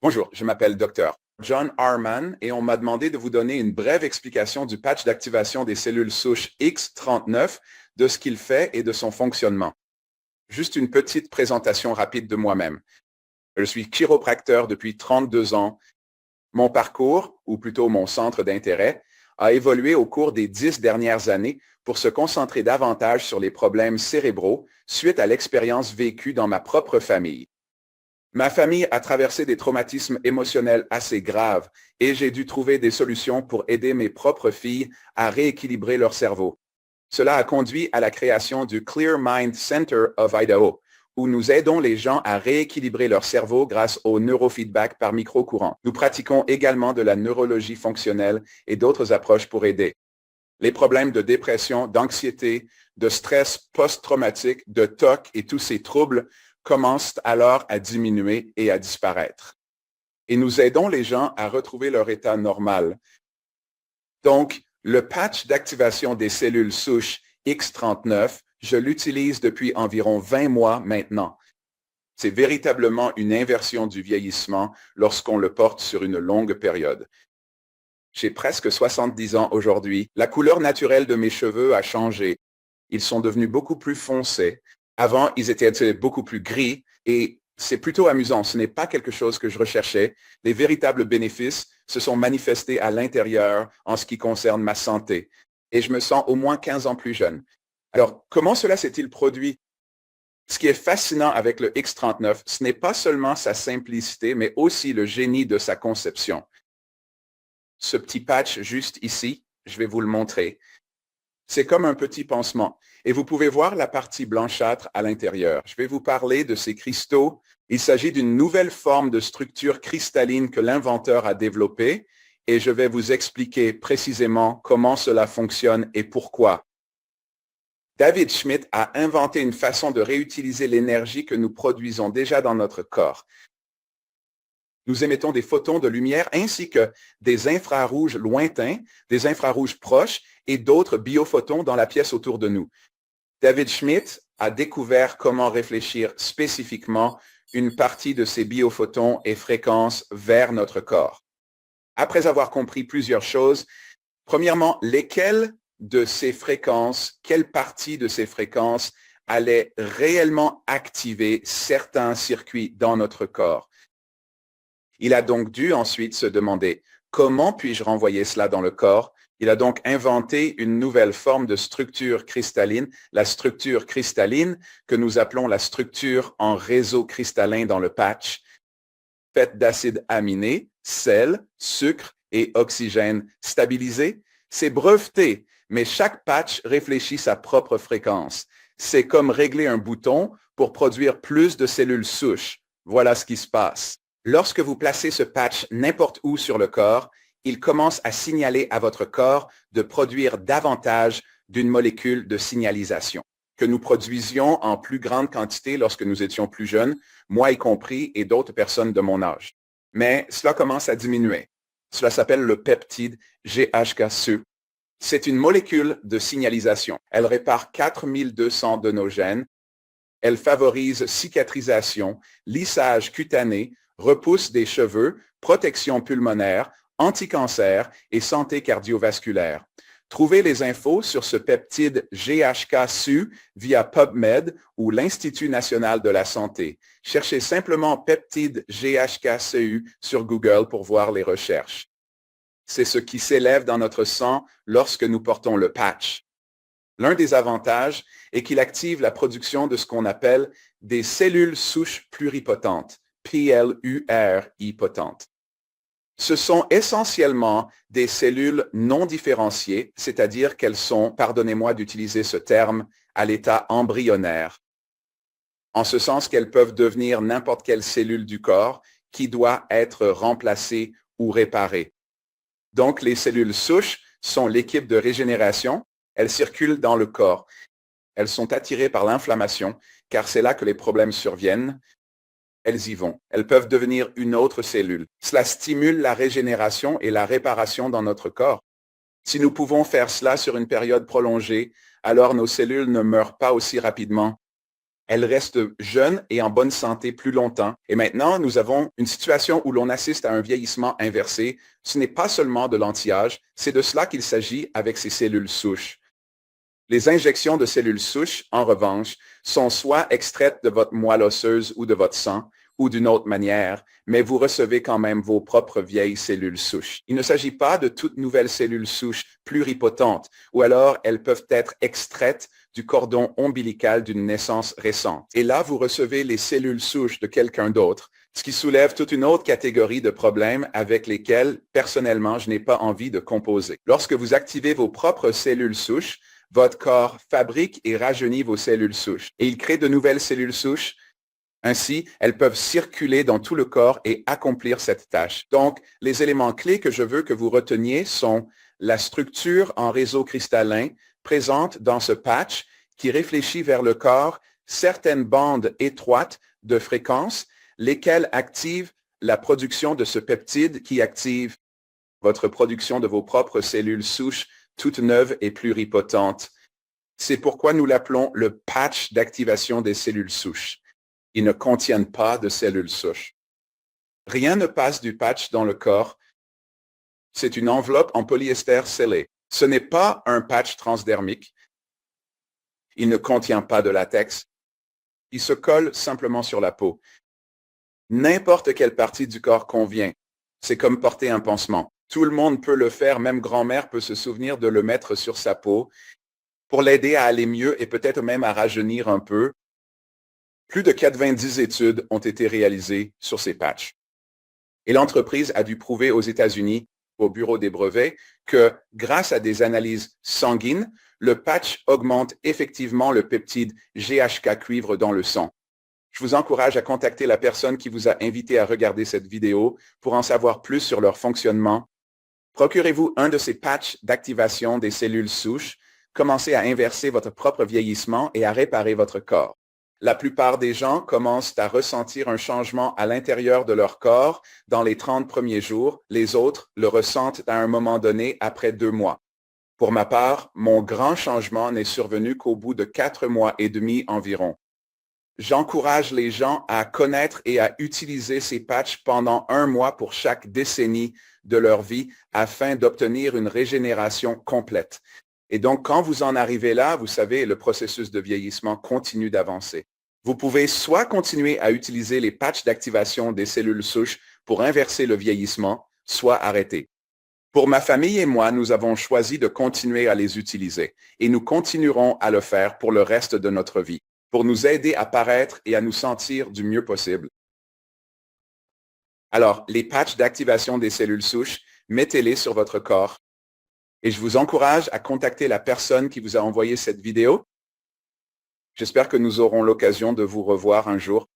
Bonjour, je m'appelle Dr. John Harman et on m'a demandé de vous donner une brève explication du patch d'activation des cellules souches X39, de ce qu'il fait et de son fonctionnement. Juste une petite présentation rapide de moi-même. Je suis chiropracteur depuis 32 ans. Mon parcours, ou plutôt mon centre d'intérêt, a évolué au cours des 10 dernières années pour se concentrer davantage sur les problèmes cérébraux suite à l'expérience vécue dans ma propre famille. Ma famille a traversé des traumatismes émotionnels assez graves et j'ai dû trouver des solutions pour aider mes propres filles à rééquilibrer leur cerveau. Cela a conduit à la création du Clear Mind Center of Idaho, où nous aidons les gens à rééquilibrer leur cerveau grâce au neurofeedback par microcourant. Nous pratiquons également de la neurologie fonctionnelle et d'autres approches pour aider. Les problèmes de dépression, d'anxiété, de stress post-traumatique, de TOC et tous ces troubles commencent alors à diminuer et à disparaître. Et nous aidons les gens à retrouver leur état normal. Donc, le patch d'activation des cellules souches X39, je l'utilise depuis environ 20 mois maintenant. C'est véritablement une inversion du vieillissement lorsqu'on le porte sur une longue période. J'ai presque 70 ans aujourd'hui. La couleur naturelle de mes cheveux a changé. Ils sont devenus beaucoup plus foncés. Avant, ils étaient beaucoup plus gris et c'est plutôt amusant. Ce n'est pas quelque chose que je recherchais. Les véritables bénéfices se sont manifestés à l'intérieur en ce qui concerne ma santé. Et je me sens au moins 15 ans plus jeune. Alors, comment cela s'est-il produit? Ce qui est fascinant avec le X39, ce n'est pas seulement sa simplicité, mais aussi le génie de sa conception. Ce petit patch juste ici, je vais vous le montrer. C'est comme un petit pansement. Et vous pouvez voir la partie blanchâtre à l'intérieur. Je vais vous parler de ces cristaux. Il s'agit d'une nouvelle forme de structure cristalline que l'inventeur a développée et je vais vous expliquer précisément comment cela fonctionne et pourquoi. David Schmidt a inventé une façon de réutiliser l'énergie que nous produisons déjà dans notre corps. Nous émettons des photons de lumière ainsi que des infrarouges lointains, des infrarouges proches et d'autres biophotons dans la pièce autour de nous. David Schmidt a découvert comment réfléchir spécifiquement une partie de ces biophotons et fréquences vers notre corps. Après avoir compris plusieurs choses, premièrement, lesquelles de ces fréquences, quelle partie de ces fréquences allait réellement activer certains circuits dans notre corps. Il a donc dû ensuite se demander comment puis-je renvoyer cela dans le corps. Il a donc inventé une nouvelle forme de structure cristalline, la structure cristalline que nous appelons la structure en réseau cristallin dans le patch, faite d'acides aminés, sel, sucre et oxygène stabilisé. C'est breveté, mais chaque patch réfléchit sa propre fréquence. C'est comme régler un bouton pour produire plus de cellules souches. Voilà ce qui se passe. Lorsque vous placez ce patch n'importe où sur le corps, il commence à signaler à votre corps de produire davantage d'une molécule de signalisation que nous produisions en plus grande quantité lorsque nous étions plus jeunes, moi y compris et d'autres personnes de mon âge. Mais cela commence à diminuer. Cela s'appelle le peptide GHK-SU. C'est une molécule de signalisation. Elle répare 4200 de nos gènes. Elle favorise cicatrisation, lissage cutané, repousse des cheveux, protection pulmonaire, anticancer et santé cardiovasculaire. Trouvez les infos sur ce peptide GHK-SU via PubMed ou l'Institut national de la santé. Cherchez simplement peptide GHK-SU sur Google pour voir les recherches. C'est ce qui s'élève dans notre sang lorsque nous portons le patch. L'un des avantages est qu'il active la production de ce qu'on appelle des cellules souches pluripotentes, PLURI potentes. Ce sont essentiellement des cellules non différenciées, c'est-à-dire qu'elles sont, pardonnez-moi d'utiliser ce terme, à l'état embryonnaire, en ce sens qu'elles peuvent devenir n'importe quelle cellule du corps qui doit être remplacée ou réparée. Donc, les cellules souches sont l'équipe de régénération. Elles circulent dans le corps. Elles sont attirées par l'inflammation, car c'est là que les problèmes surviennent. Elles y vont. Elles peuvent devenir une autre cellule. Cela stimule la régénération et la réparation dans notre corps. Si nous pouvons faire cela sur une période prolongée, alors nos cellules ne meurent pas aussi rapidement. elles restent jeunes et en bonne santé plus longtemps. Et maintenant, nous avons une situation où l'on assiste à un vieillissement inversé. Ce n'est pas seulement de l'anti-âge, c'est de cela qu'il s'agit avec ces cellules souches. Les injections de cellules souches, en revanche, sont soit extraites de votre moelle osseuse ou de votre sang, ou d'une autre manière, mais vous recevez quand même vos propres vieilles cellules souches. Il ne s'agit pas de toutes nouvelles cellules souches pluripotentes, ou alors elles peuvent être extraites du cordon ombilical d'une naissance récente. Et là, vous recevez les cellules souches de quelqu'un d'autre, ce qui soulève toute une autre catégorie de problèmes avec lesquels, personnellement, je n'ai pas envie de composer. Lorsque vous activez vos propres cellules souches, votre corps fabrique et rajeunit vos cellules souches. Et il crée de nouvelles cellules souches. Ainsi, elles peuvent circuler dans tout le corps et accomplir cette tâche. Donc, les éléments clés que je veux que vous reteniez sont la structure en réseau cristallin présente dans ce patch qui réfléchit vers le corps certaines bandes étroites de fréquences, lesquelles activent la production de ce peptide qui active votre production de vos propres cellules souches toutes neuves et pluripotentes. C'est pourquoi nous l'appelons le patch d'activation des cellules souches. Ils ne contiennent pas de cellules souches. Rien ne passe du patch dans le corps. C'est une enveloppe en polyester scellé. Ce n'est pas un patch transdermique. Il ne contient pas de latex. Il se colle simplement sur la peau. N'importe quelle partie du corps convient. C'est comme porter un pansement. Tout le monde peut le faire, même grand-mère peut se souvenir de le mettre sur sa peau pour l'aider à aller mieux et peut-être même à rajeunir un peu. Plus de 90 études ont été réalisées sur ces patchs. Et l'entreprise a dû prouver aux États-Unis, au Bureau des brevets, que grâce à des analyses sanguines, le patch augmente effectivement le peptide GHK cuivre dans le sang. Je vous encourage à contacter la personne qui vous a invité à regarder cette vidéo pour en savoir plus sur leur fonctionnement. Procurez-vous un de ces patchs d'activation des cellules souches, commencez à inverser votre propre vieillissement et à réparer votre corps. La plupart des gens commencent à ressentir un changement à l'intérieur de leur corps dans les 30 premiers jours. Les autres le ressentent à un moment donné après 2 mois. Pour ma part, mon grand changement n'est survenu qu'au bout de 4 mois et demi environ. J'encourage les gens à connaître et à utiliser ces patchs pendant 1 mois pour chaque décennie de leur vie afin d'obtenir une régénération complète. Et donc, quand vous en arrivez là, vous savez, le processus de vieillissement continue d'avancer. Vous pouvez soit continuer à utiliser les patchs d'activation des cellules souches pour inverser le vieillissement, soit arrêter. Pour ma famille et moi, nous avons choisi de continuer à les utiliser et nous continuerons à le faire pour le reste de notre vie, pour nous aider à paraître et à nous sentir du mieux possible. Alors, les patchs d'activation des cellules souches, mettez-les sur votre corps. Et je vous encourage à contacter la personne qui vous a envoyé cette vidéo. J'espère que nous aurons l'occasion de vous revoir un jour.